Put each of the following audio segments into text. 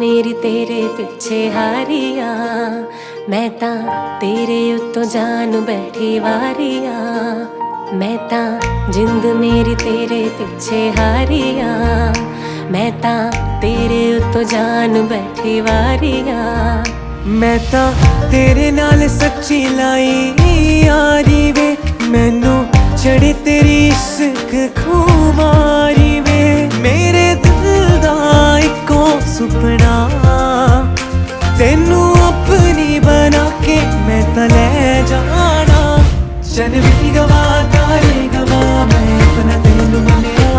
मेरी तेरे पिछे हारिया, मैं तां तेरे उत्तों जान बैठी वारिया। मैं तां जिंद मेरी तेरे पिछे हारिया, मैं तां तेरे उत्तों जान बैठी वारिया। मैं तां तेरे नाल सच्ची लाई यारी वे, मैनू चढ़े तेरी इश्क खुमारी वे। मेरे दिल दा इको सुपना तेनू अपनी बना के मैं तां ले जाना। जन भी गवा तारे गवा मैं अपना तेनू मनिया,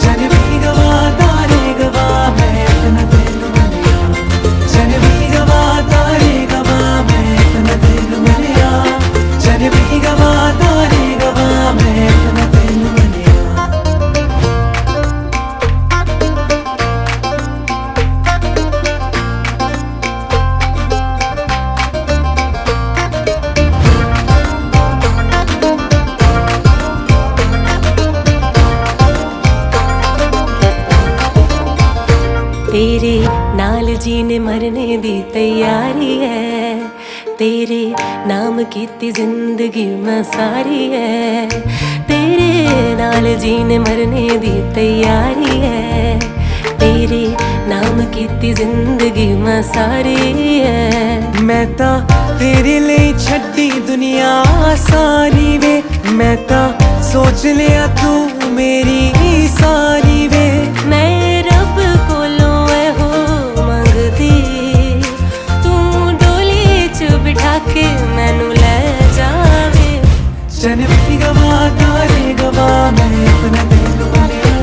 जन भी गवा तारे गवा मैं अपना तेनू मनिया, जन भी गवा तारे गवा मैं अपना तेनू मनिया, जन भी गवा तारे गवा मैं अपना तेनू मनिया। तेरे नाल जीने मरने दी तैयारी है, तेरे नाम कीती जिंदगी मैं सारी है। तेरे नाल जीने मरने दी तैयारी है, तेरे नाम कीती जिंदगी मैं सारी है। मैं तां तेरे लिए छड्डी दुनिया सारी वे, मैं तां सोच लिया तू मेरी सारी वे। मैं रब कोलों हो मंगदी, तू डोली च बिठा के मैनू ले जावे। जन भी गवा तारे गवा मैं अपना तेनू मनिया,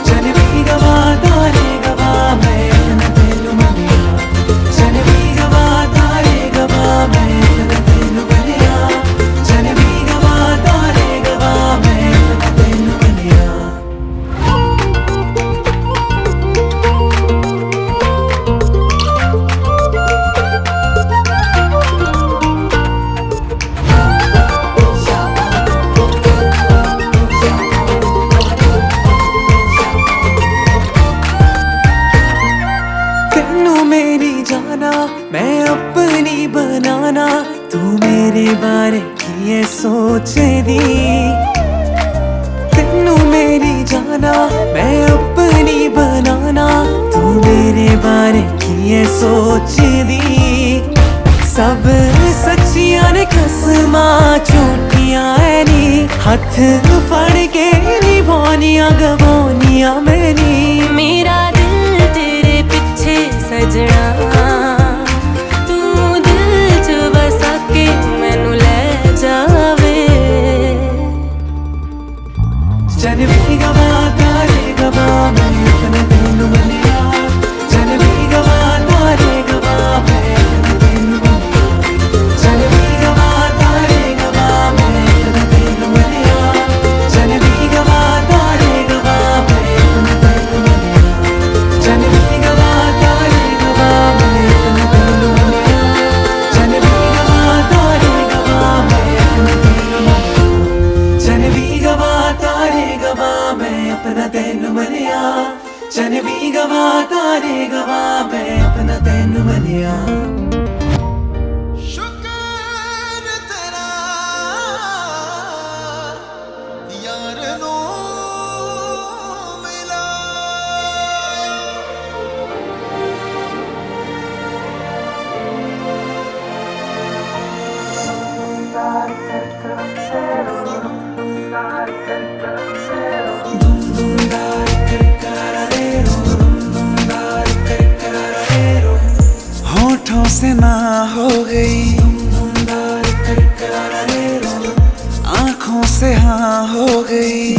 जन भी गवा तारे गवा मैं अपना तेनू मनिया, जन भी गवा तारे गवा मैं अपना तेनू मनिया, जन भी गवा तारे गवा मैं अपना तेनू मनिया। मेरी जाना मैं अपनी बनाना, तू मेरे बारे की है सोच दी। तेनू मेरी जाना मैं अपनी बनाना, तू मेरे बारे की है सोच दी। सब सच्चियां ने कसमां झूठियां है नी, हथ फड़ के निभानियां गवानियां मैनी। मेरा दिल तेरे पिछे सजना, तू दिल च बसा के मैनू ले जावे। जन भी गवा तारे गवा मैं अपना तेनू मनिया, जन भी गवा तारे गवा मैं अपना तेनू मनिया, जन भी गवा तारे गवा मैं अपना तेनू मनिया, जन भी गवा तारे गवा मैं अपना तेनू मनिया, जन भी गवा तारे गवा मैं अपना तेनू मनिया, जन भी गवा तारे गवा मैं अपना तेनू मनिया, जन भी गवा तारे गवा मैं अपना तेनू मनिया, जन भी गवा तारे गवा मैं अपना तेनू मनिया। होठों से ना हो गई, आँखों से हाँ हो गई।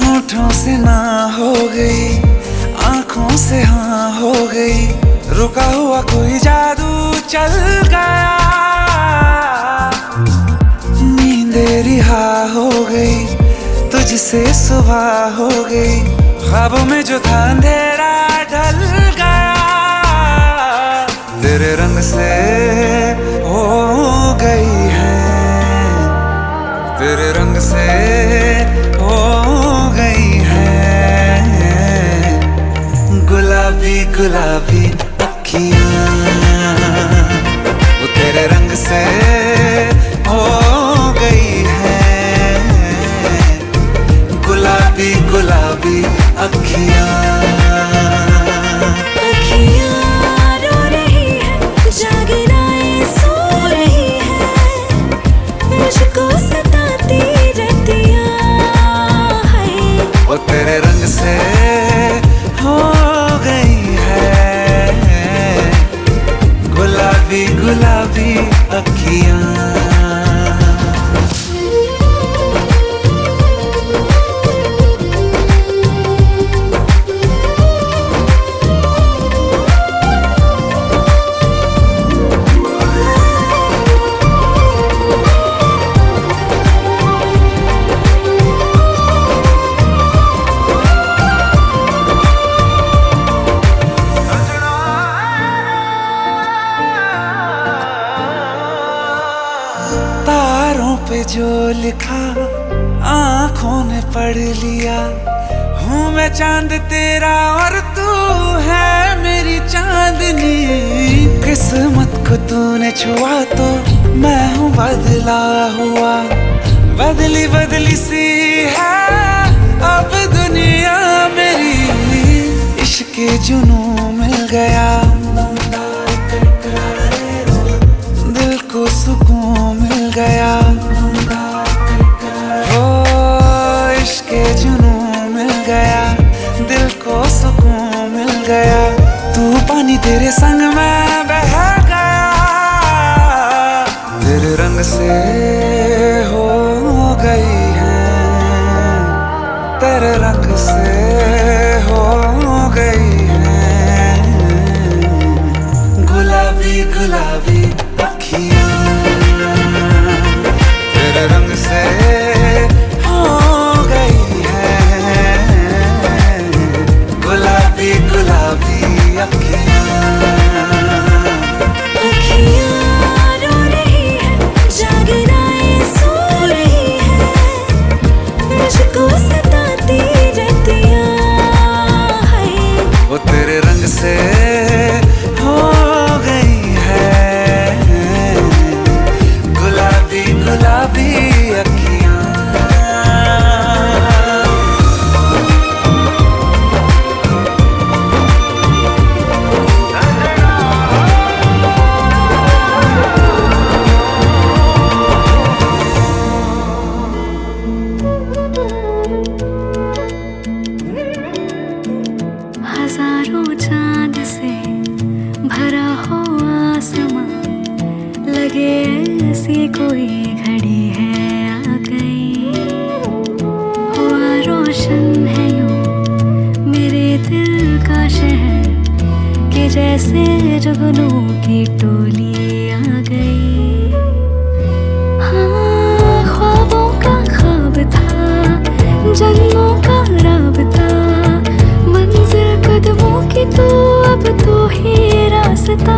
होठों से ना हो गई, आँखों से हाँ हो गई। रुका हुआ कोई जादू चल गया, नींदे रिहा हो गई, तुझसे सुबह हो गई। ख्वाबों में जो था अंधेरा ढल गया, तेरे रंग से हो गई है, तेरे रंग से हो गई है। गुलाबी गुलाबी अखियां वो तेरे रंग से हो गई है। गुलाबी गुलाबी अखियां रो रही है, जागराएं सो रही है, मुझको सताती रतियां है। वो तेरे रंग से हो गई है। गुलाबी गुलाबी अखियां। तारों पे जो लिखा आंखों ने पढ़ लिया। हूँ मैं चांद तेरा और तू है मेरी चांदनी। किस्मत को तूने छुआ तो मैं हूँ बदला हुआ। बदली बदली सी है अब दुनिया मेरी। इश्क के जुनून मिल गया, दिल को सुकून मिल गया। हो इश्क के जुनून मिल गया, दिल को सुकून मिल गया। तू पानी तेरे संग में बह गया। तेरे रंग से हो गई है, तेरे रंग से हो गई है। गुलाबी गुलाबी अखियां तेरे रंग से हो गई है। गुलाबी गुलाबी अखियां। रो रही है, जागराएं सो रही है, मुझको सताती रतियां है। वो तेरे रंग से हो गई है। गुलाबी गुलाबी अखियां। हजारों चांद से भरा हो आसमां, लगे ऐसी कोई घड़ी है आ गई। हुआ रोशन है यूं मेरे दिल का शहर, कि जैसे जुगनू की टोली आ गई। हाँ, ख्वाबों का ख्वाब था, जन्मों का राबता, मंजिल कदमों की तो अब तो ही रास्ता।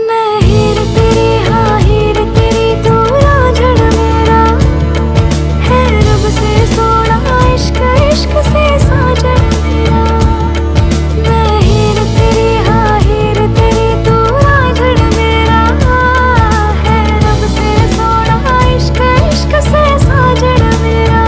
मैं हीर तेरी, हाँ हीर तेरी, तू रांझण मेरा है। रब से सोना इश्क, इश्क से साजन मेरा। मैं हीर तेरी, हाँ हीर तेरी, तू रांझण मेरा है। रब से सोना इश्क, इश्क से साजन मेरा।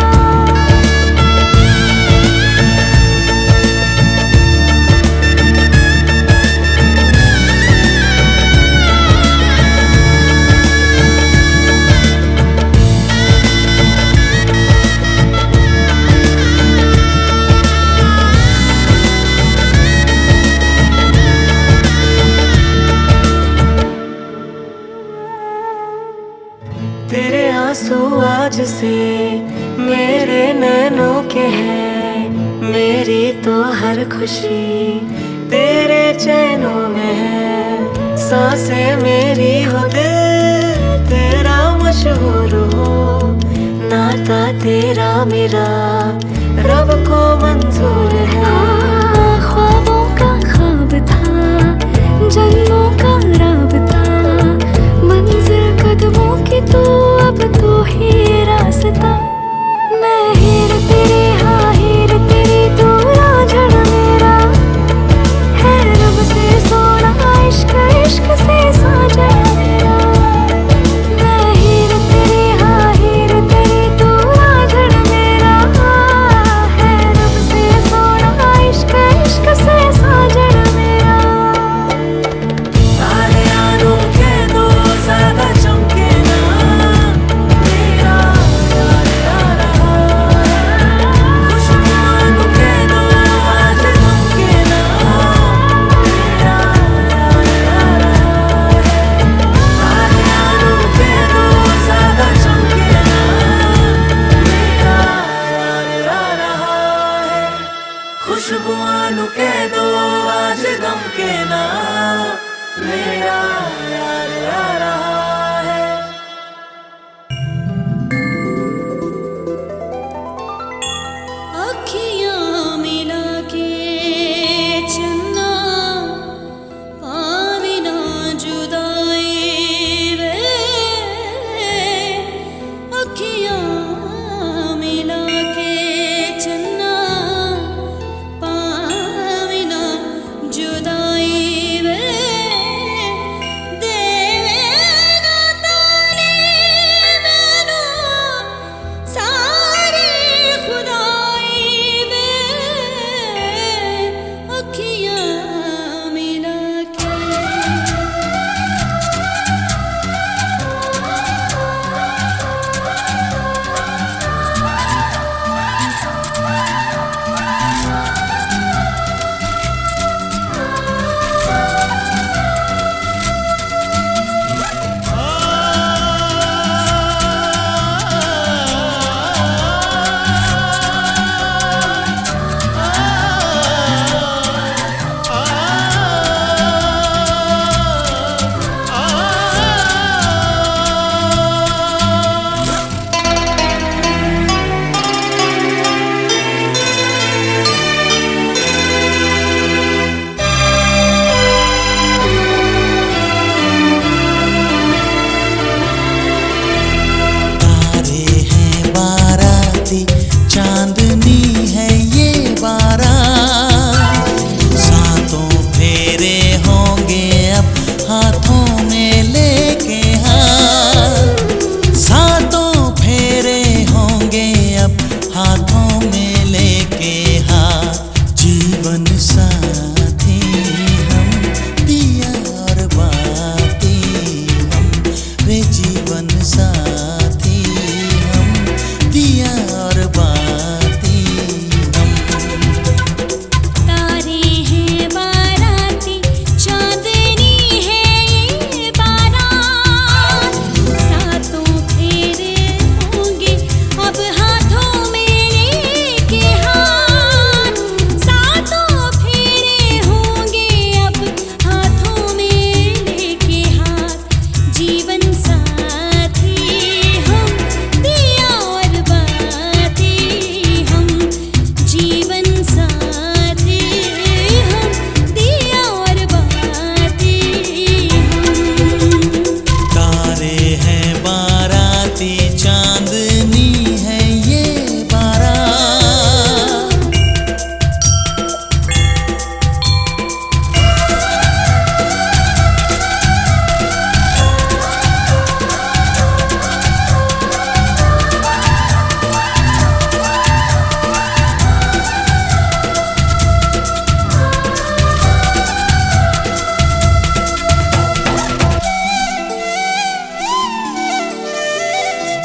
तेरे आंसू आज से मेरे नैनों के हैं, मेरी तो हर खुशी तेरे चैनों में है। सांसें मेरी हो, दिल तेरा मशहूर हो, नाता तेरा मेरा रब को मंजूर है। ख्वाबों का ख्वाब था, जन्मों का राबता, मंजिल कदमों की तो अब तो ही रास्ता। मैं हीर तेरी, हाँ हीर तेरी, तू रांझण मेरा है। के ना मेरा यार आ रहा है। अखियाँ मिला के चन्ना पावी ना जुदाई वे, अखियाँ मिला के चन्ना पावी ना जुदाई वे, देवे ना ताने मैनू सारी खुदाई वे, अखियाँ मिला के। तारे हैं बाराती, चांदनी है ये बारात, सातों फेरे होंगे अब हाथों में लेके हाथ, सातों फेरे होंगे अब हाथों में लेके हाथ। जीवन साथी हम, दिया और बाती हम, रे जीवन साथी हम, दिया और बाती हम। तारे हैं बाराती, चांदनी है ये बारात, सातों फेरे होंगे अब हाथों में लेके हाथ, सातों फेरे होंगे अब हाथों में लेके हाथ। जीवन साथी हम, दिया और बाती हम, जीवन साथी हम, दिया और बाती हम। तारे हैं बाराती, चांदनी है ये बारात।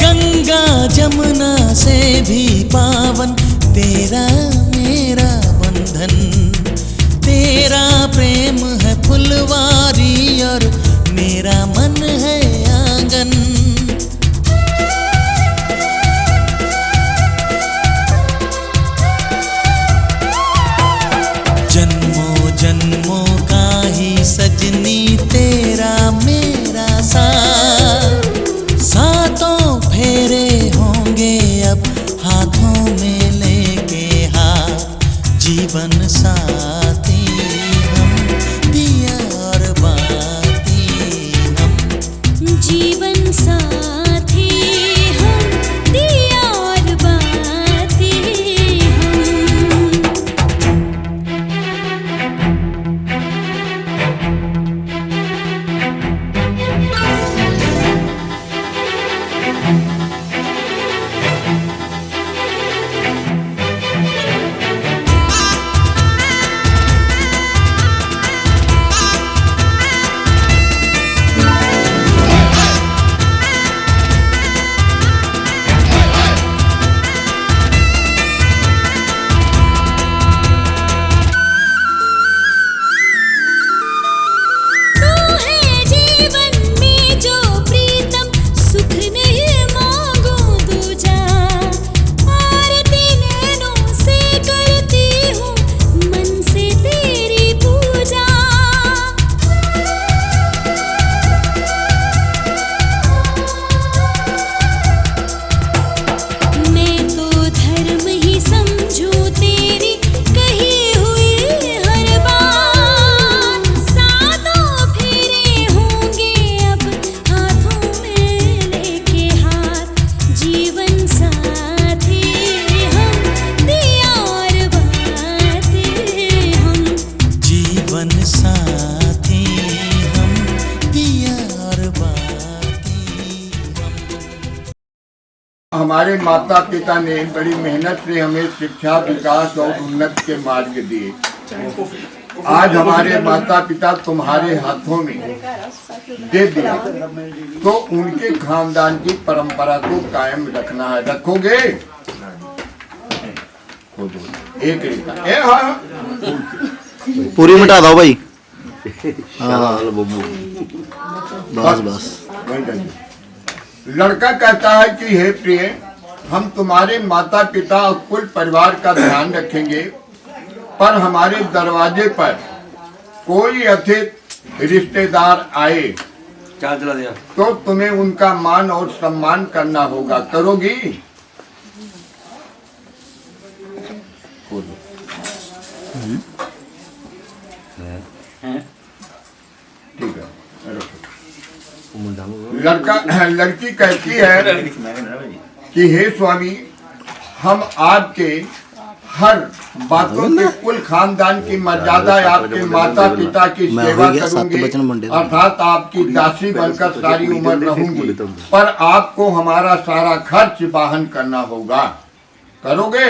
गंगा जमुना से भी पावन तेरा मेरा बंधन, तेरा प्रेम है फुलवारी और मेरा मन है आंगन। जन्मों जन्मों का ही सजनी तेरा मेरा साथ, सातों फेरे होंगे अब हाथों में लेके हाथ। जीवन साथी हम, दिया और बाती हम। जीवन साथी हम, दिया और बाती हम। हमारे माता पिता ने बड़ी मेहनत से हमें शिक्षा, विकास और उन्नति के मार्ग दिए। आज हमारे माता पिता तुम्हारे हाथों में दे दिया, तो उनके खानदान की परंपरा को कायम रखना है। रखोगे? एक रेखा हाँ पूरी मिटा दो भाई। हाँ बस बस। लड़का कहता है कि हे प्रिय, हम तुम्हारे माता पिता और कुल परिवार का ध्यान रखेंगे, पर हमारे दरवाजे पर कोई अतिथि रिश्तेदार आए तो तुम्हें उनका मान और सम्मान करना होगा। करोगी? ठीक है। लड़की कहती है कि हे स्वामी, हम आपके हर बातों के कुल खानदान की मर्यादा, आपके माता पिता की सेवा करूंगी, अर्थात आपकी दासी बनकर सारी उम्र रहूंगी, पर आपको हमारा सारा खर्च वहन करना होगा। करोगे?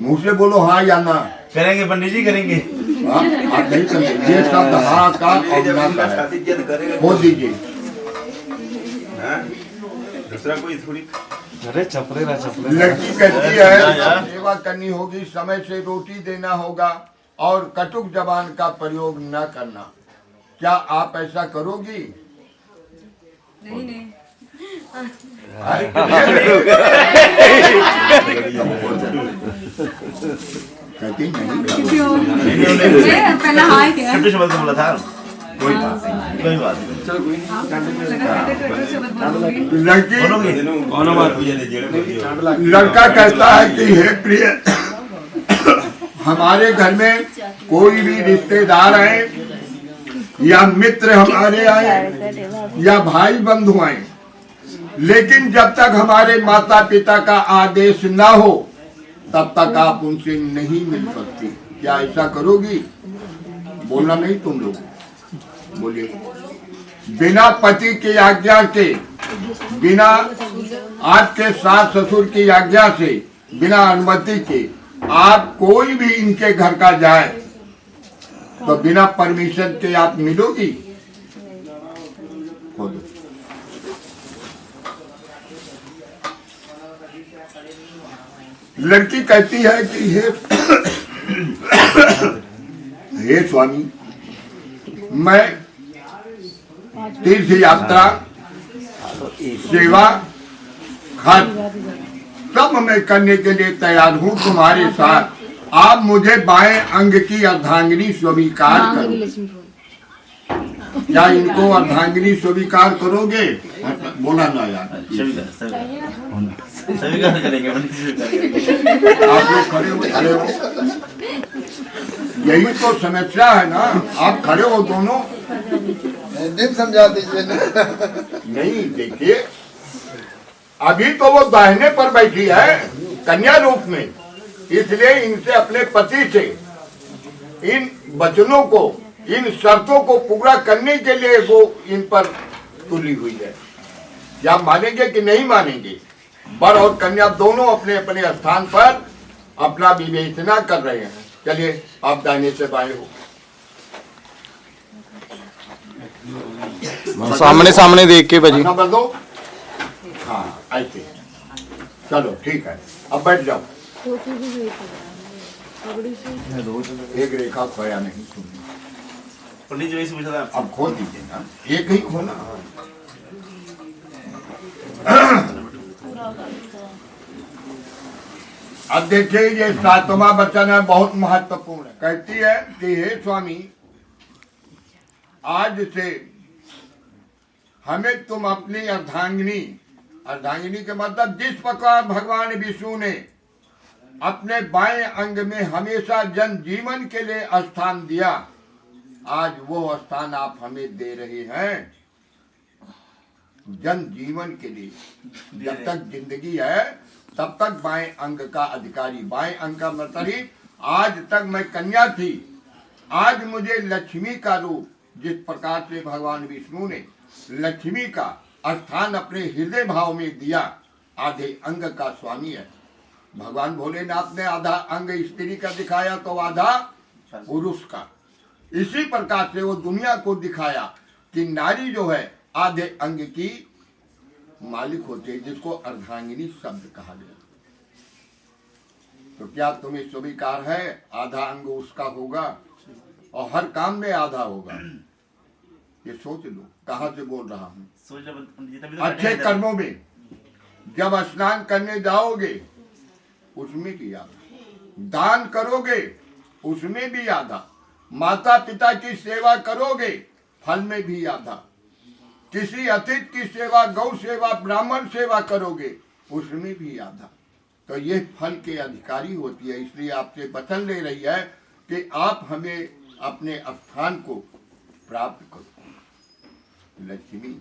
मुंह से बोलो हाँ या ना। करेंगे पंडित जी, करेंगे। हाँ, आप नहीं करेंगे। ये शब्द हाँ का और ना का है। हो दीजिए। दूसरा कोई थोड़ी। लड़की कहती है सेवा करनी होगी, समय से रोटी देना होगा और कटुक जबान का प्रयोग न करना। क्या आप ऐसा करोगी? नहीं नहीं। कहती नहीं। पहले हाँ ही किया। बोला था कोई बात नहीं, कोई बात नहीं। चलो कोई नहीं। लड़का कहता है कि हे प्रिय, हमारे घर में कोई भी रिश्तेदार आए या मित्र हमारे आए या भाई बंधु आए, लेकिन जब तक हमारे माता पिता का आदेश ना हो तब तक आप उनसे नहीं मिल सकती। क्या ऐसा करोगी? बोलना नहीं तुम लोग, बोलिए। बिना पति की आज्ञा के, बिना आपके सास ससुर की आज्ञा से, बिना अनुमति के आप कोई भी इनके घर का जाए तो बिना परमिशन के आप मिलोगी? लड़की कहती है कि हे स्वामी, मैं तीर्थ यात्रा, सेवा, खर्च सब मैं करने के लिए तैयार हूँ तुम्हारे साथ। आप मुझे बाएं अंग की अर्धांगिनी स्वीकार करो। क्या इनको अर्धांगिनी स्वीकार करोगे? बोला ना यार। स्वीकार करेंगे। आप लोग खड़े हो। यही तो समस्या है ना, आप खड़े हो दोनों। समझा दीजिए ना। नहीं, देखिए अभी तो वो दाहिने पर बैठी है कन्या रूप में, इसलिए इनसे अपने पति से इन वचनों को, इन शर्तों को पूरा करने के लिए वो इन पर तुली हुई है। क्या मानेंगे कि नहीं मानेंगे? वर और कन्या दोनों अपने अपने स्थान पर अपना विवेचना कर रहे हैं। चलिए आप दाहिने से बाएं हो। सामने सामने देख के भाजी। नंबर 2। हाँ ऐसे। चलो ठीक है, अब बैठ जाओ। एक रेखा खोया नहीं तुमने। पंडित जी वैसे पूछा था। अब खोल दीजिए ना, एक ही खोना। अब देखिए ये 7वां वचन है, बहुत महत्वपूर्ण है। कहती है कि हे स्वामी, आज से हमें तुम अपनी अर्धांगिनी, अर्धांगिनी के मतलब जिस प्रकार भगवान विष्णु ने अपने बाएं अंग में हमेशा जन जीवन के लिए स्थान दिया, आज वो स्थान आप हमें दे रहे हैं जन जीवन के लिए। जब तक जिंदगी है तब तक बाएं अंग का अधिकारी। बाएं अंग का मतलब आज तक मैं कन्या थी, आज मुझे लक्ष्मी का रूप, जिस प्रकार से भगवान विष्णु ने लक्ष्मी का स्थान अपने हृदय भाव में दिया, आधे अंग का स्वामी है। भगवान भोलेनाथ ने आधा अंग स्त्री का दिखाया तो आधा पुरुष का। इसी प्रकार से वो दुनिया को दिखाया कि नारी जो है आधे अंग की मालिक होती है, जिसको अर्धांगिनी शब्द कहा गया। तो क्या तुम्हें स्वीकार है आधा अंग उसका होगा और हर काम में आधा होगा? ये सोच लो, कहाँ से बोल रहा हूँ। सोच लो पंडित जी, तभी तो अच्छे बैठे हैं कर्मों में जब स्नान करने जाओगे उसमें भी आधा, दान करोगे उसमें भी आधा, माता पिता की सेवा करोगे फल में भी आधा, किसी अतिथि की सेवा, गौ सेवा, ब्राह्मण सेवा करोगे उसमें भी आधा। तो ये फल के अधिकारी होती है। इसलिए आपसे वचन ले रही है कि आप हमें अपने स्थान को प्राप्त करो। लक्ष्मी,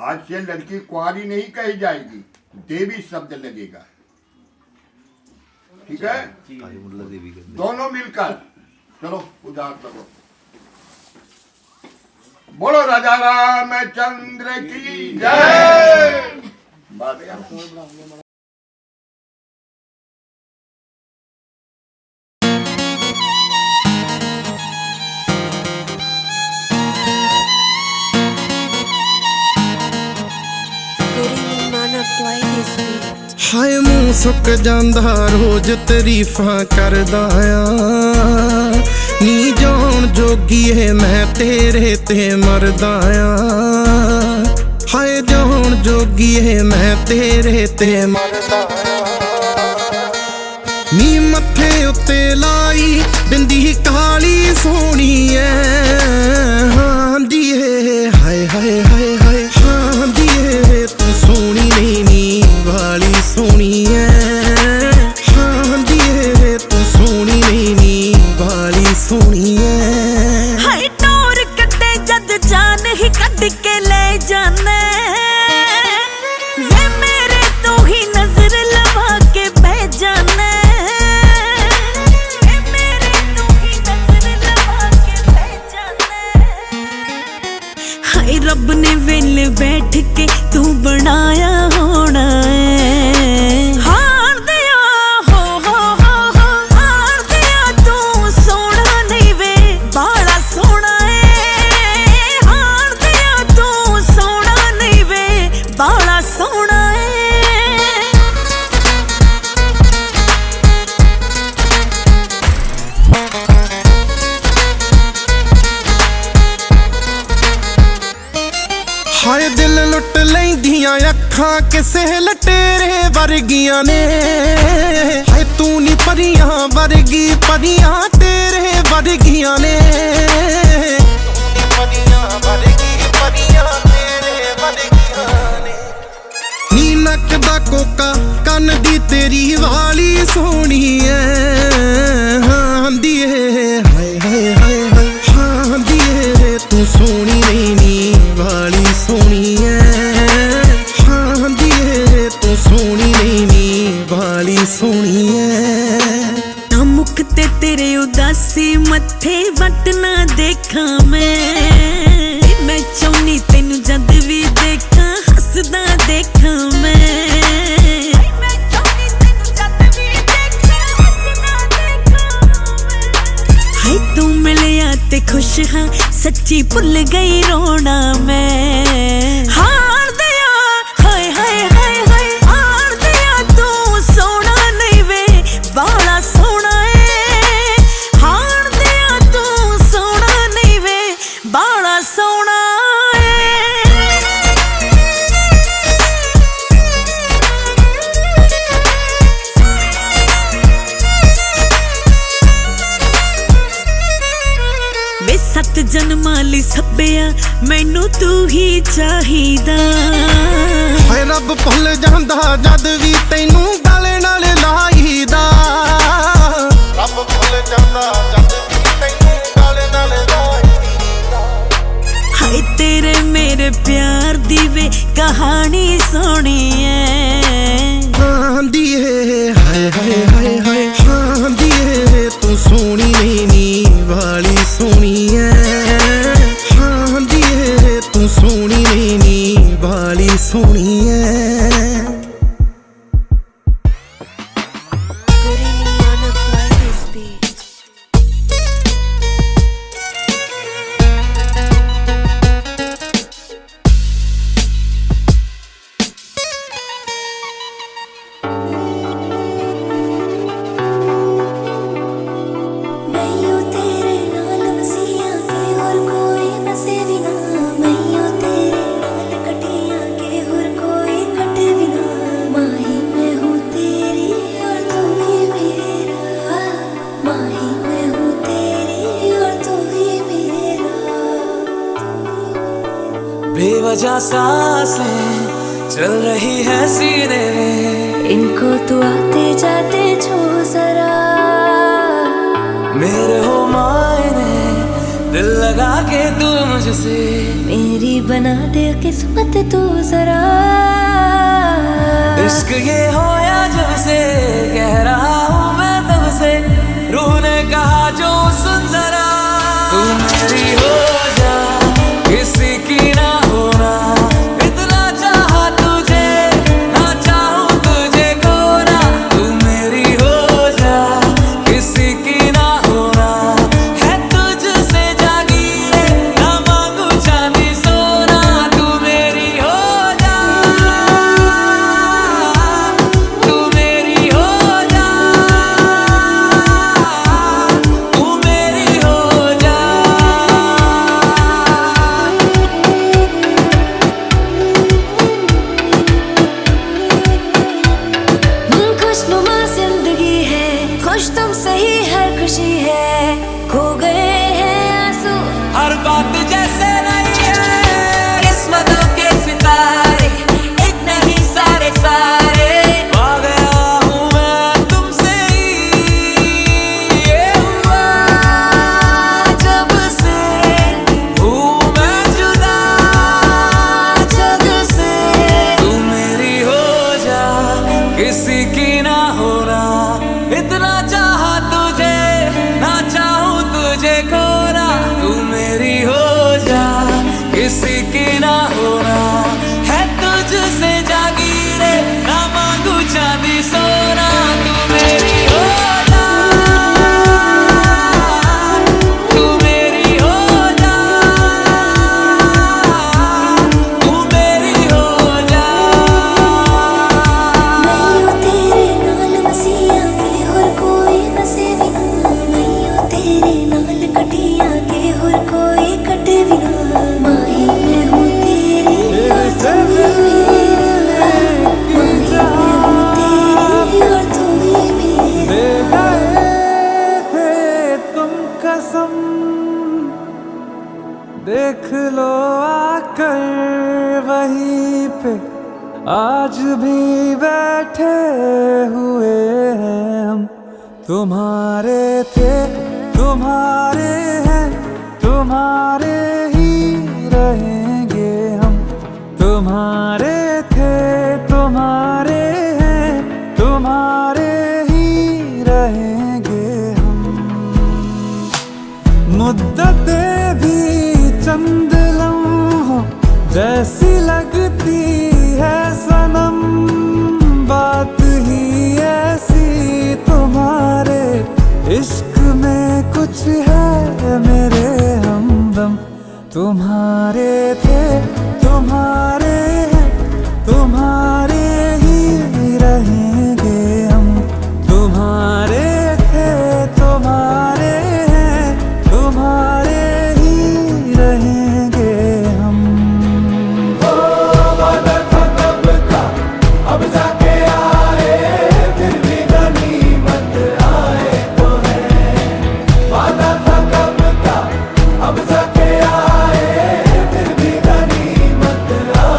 आज से लड़की कुंवारी नहीं कही जाएगी, देवी शब्द लगेगा। ठीक है, दोनों मिलकर चलो उदार करो। बोलो राजा रामचंद्र की जय। बात करो। हाय मूंह सुक जांदा रोज तारीफां करदा आ नी जान जोगी है मैं तेरे ते मरदा आ। हाय जान जोगी है मैं तेरे ते मरदा नी मत्थे उत्ते लाई बिंदी काली सोनी ऐ हां दिए हाय हाय हाय हाय हां दिए तू सोनी नहीं नी वाली सोनी है हां दिए तू सोनी नहीं नी वाली सोनी है। हाय टोर कटे जद जान ही कट के ले जाने वे मेरे तो ही नजर लगा के बह जाने वे मेरे तो ही नजर लगा के बह जाने। हाय रब ने वेले बैठ के तू बनाया होना है हार दिया हो हार दिया तू सोना नहीं वे बाड़ा सोना है हार दिया तू सोना नहीं वे बाड़ा सोना है। हाय दिल लुट लैंदियां अखां किसे लटेरे वर्गियां ने हाय तू नी परियां वर्गी परियां तेरे वर्गियां ने परियां वर्गी परियां तेरे वर्गियां ने नी नक दा कोका कन दी तेरी वाली सोनी ऐ हां दिए हाय हाय हाय हाय हां दिए तू सोनी नहीं नी वाली सोनी है हां दिए तू सोनी नहीं नी वाली सोनी है। ना मुकते तेरे उदासी मत्थे वट ना देखा मैं चाहनी तेनू जद भी देखा हसदा देखा मैं चाहनी तेनू जद भी देखा हसदा देखा हाय तू मिलिया ते खुश हाँ सच्ची भुल गई रोना मैं हार दिया हाय हाय हाय हाय हार दिया तू सोना नहीं वे बाड़ा सोना है हार दिया तू सोना नहीं वे बाड़ा सोना वे सत जन्मां लई सब्बिया मैनू तू ही चाहिदा हाय रब भुल जांदा जद भी तैनू गले नाल लाईदा रब भुल जांदा जद भी तैनू गले नाल लाईदा। हाय तेरे मेरे प्यार दी वे कहानी सोनी है हां दिए हाय हाय हाय हाय हां दिए तू सोनी नहीं नी वाली सोनी है हां दिए तू सोनी नहीं नी वाली सोनी है। beat. बेवजह सांसें चल रही है सीने में, इनको तो आते जाते छू जरा, मेरे हो मायने दिल लगा के तू मुझसे, मेरी बना दे किस्मत तू जरा। इश्क ये होया जब से कह रहा हूँ मैं तब से, रूह ने कहा जो सुन जरा, तू मेरी हो जा किसी की ना होना, इतना चाहा तुझे ना चाहूं तुझे खोना, तू मेरी हो जा किसी की ना होना, है तुझसे जागीरे ना मांगू चांदी सोना, तू मेरी हो जा, तू मेरी हो जा, तू मेरी हो जा। खुशनुमा जिंदगी है, खुश तुमसे ही हर खुशी है, खो गए हैं आंसू हर बात जैसे नहीं है, किस्मतों के सितारे एक नहीं सारे सारे, आ गया हूँ मैं तुमसे ही, ये हुआ जब से हूँ मैं जुदा जग से, तू मेरी हो जा किसी की ना होना, इतना चाहा तुझे ना चाहूं तुझे खोना, तू मेरी हो जा किसी की ना होना, है तुझसे जागीरे ना मांगू चांदी सोना, तू मेरी हो जा, तू मेरी हो जा, तू मेरी हो जा। मैयो तेरे नाल वसिया के होर कोई वसे भी ना, मैयो तेरे नाल कटिया के होर कोई कटे भी ना, माही मैं हूँ तेरी और तू ही मेरा, माही मैं हूँ तेरी और तू ही मेरा। थे तुम कसम देख लो आकर वहीं पे, आज भी बैठे हुए हैं हम, तुम्हारे थे तुम्हारे हैं, तुम्हारे ही रहेंगे हम, तुम्हारे थे तुम्हारे हैं, तुम्हारे ही रहेंगे हम। मुद्दतें भी चंद लम्हों जैसी लगती है सनम, बात ही ऐसी तुम्हारे इश्क में कुछ है मेरे हमदम, तुम्हारे थे तुम्हारे हैं, तुम्हारे ही रहेंगे हम, तुम्हारे थे तुम्हारे हैं, तुम्हारे ही रहेंगे हम। अब जाके आए फिर भी गनीमत आए तो है, वादा था कब का अब जाके आए फिर भी गनीमत आए।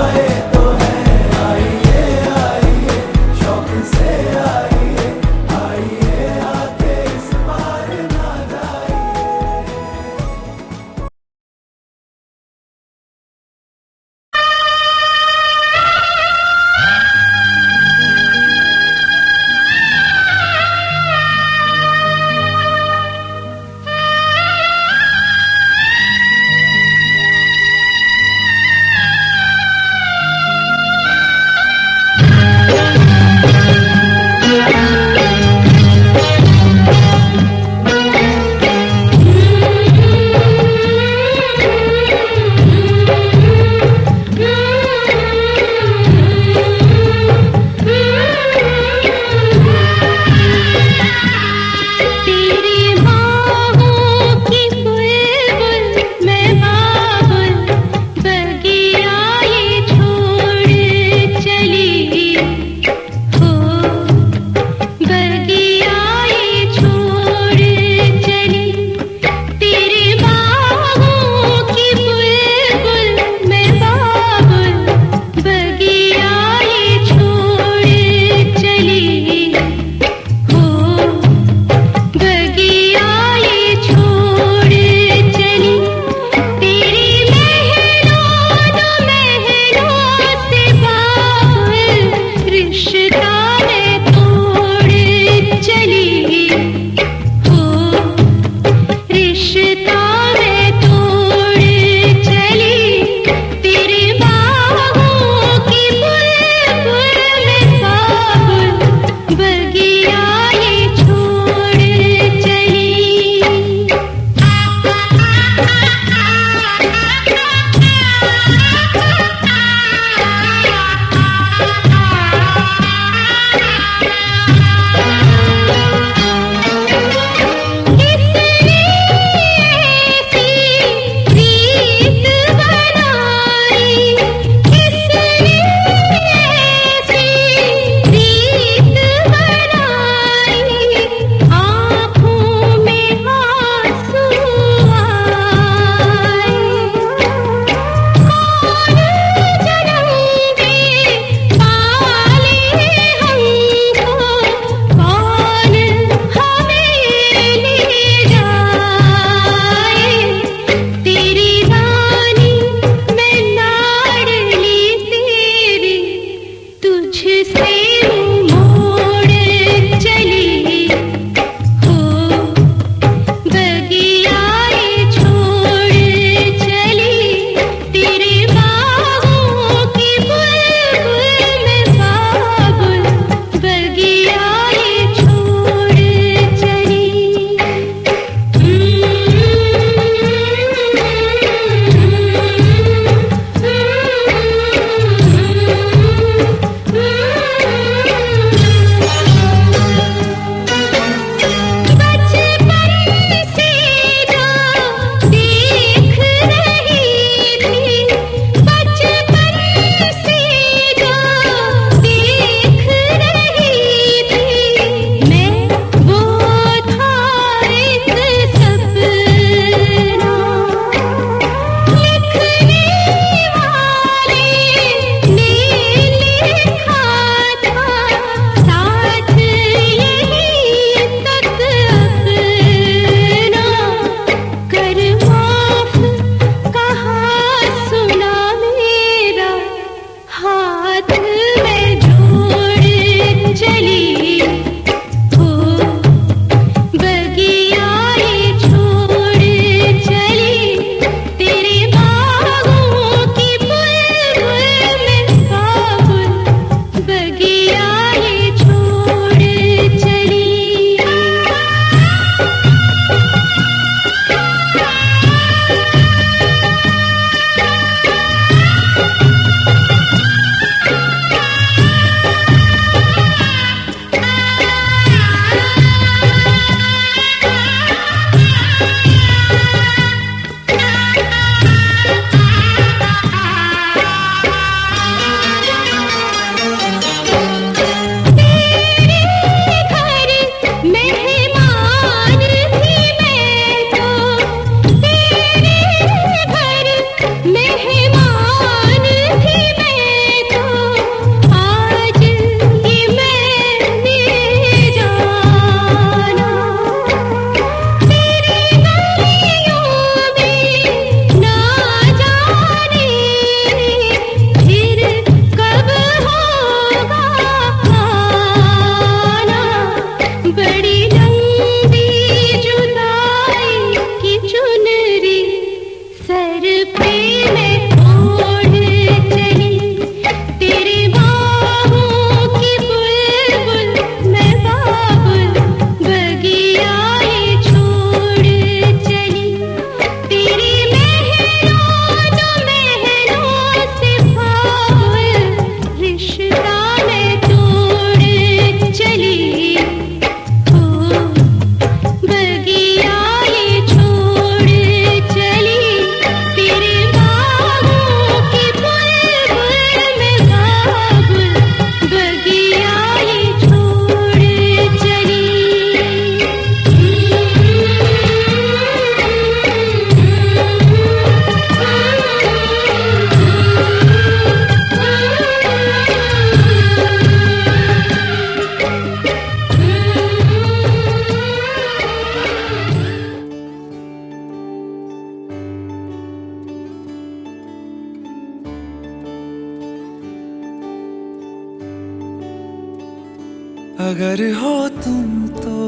अगर हो तुम तो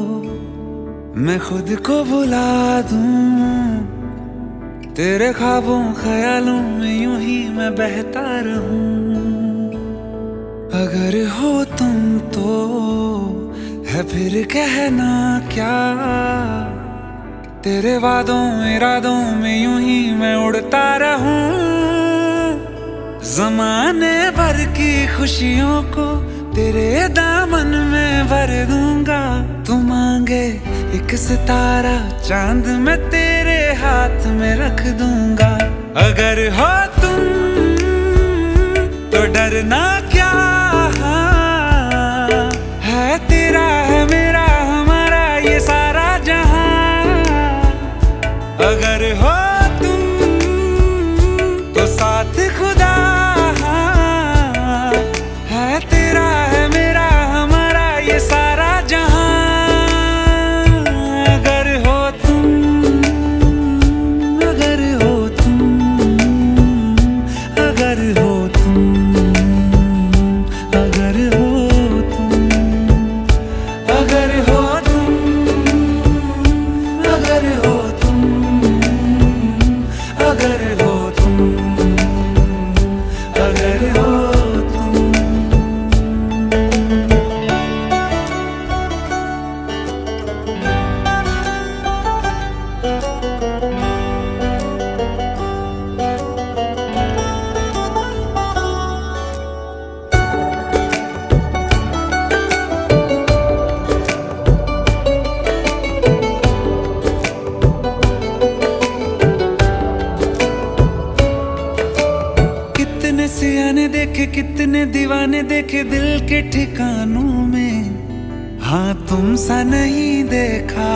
मैं खुद को भुला दूं, तेरे ख्वाबों ख्यालों में यूं ही मैं बहता रहूं। अगर हो तुम तो है फिर कहना क्या, तेरे वादों इरादों में यूं ही मैं उड़ता रहूं। ज़माने भर की खुशियों को तेरे दामन में भर दूंगा। तू मांगे एक सितारा चांद मैं तेरे हाथ में रख दूंगा। अगर हो तुम तो डरना क्या, है तेरा है मेरा हमारा ये सारा जहां। अगर हो तुम तो साथ खुदा, है तेरा है मेरा हमारा ये सारा जहां। अगर हो तुम, अगर हो तुम, अगर हो तुम, अगर हो तुम, अगर हो तुम, अगर हो तुम, अगर हो तुम, अगर हो तुम। कितने सियाने देखे कितने दीवाने देखे दिल के ठिकानों में, हाँ तुम सा नहीं देखा।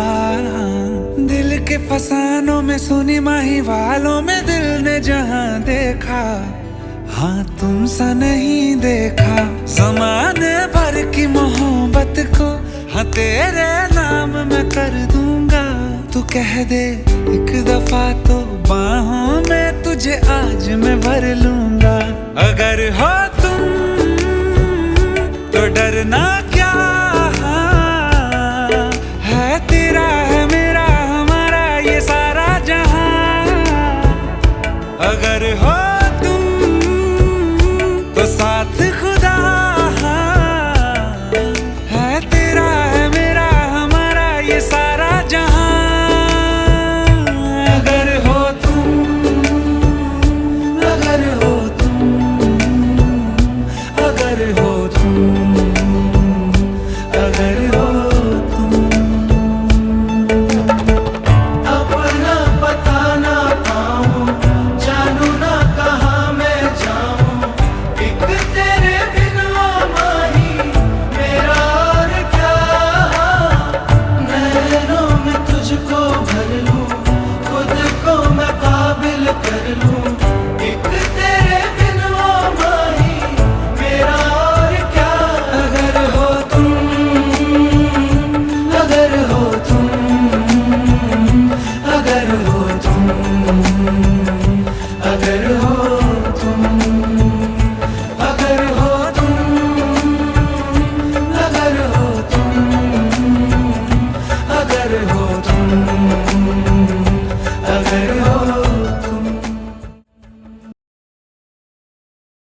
दिल के फसानों में सुनी माही वालों में दिल ने जहां देखा, हाँ तुम सा नहीं देखा। ज़माने भर की मोहब्बत को हाँ तेरे नाम मैं कर दूंगा। तू कह दे एक दफा तो बाहों में तुझे आज मैं भर लूंगा। अगर हो तुम तो डरना क्या, है तेरा है मेरा हमारा ये सारा जहां। अगर हो तुम तो साथ खुदा, है तेरा है मेरा हमारा ये सारा जहां। अगर हो तुम, अगर हो तुम, अगर हो तुम, अगर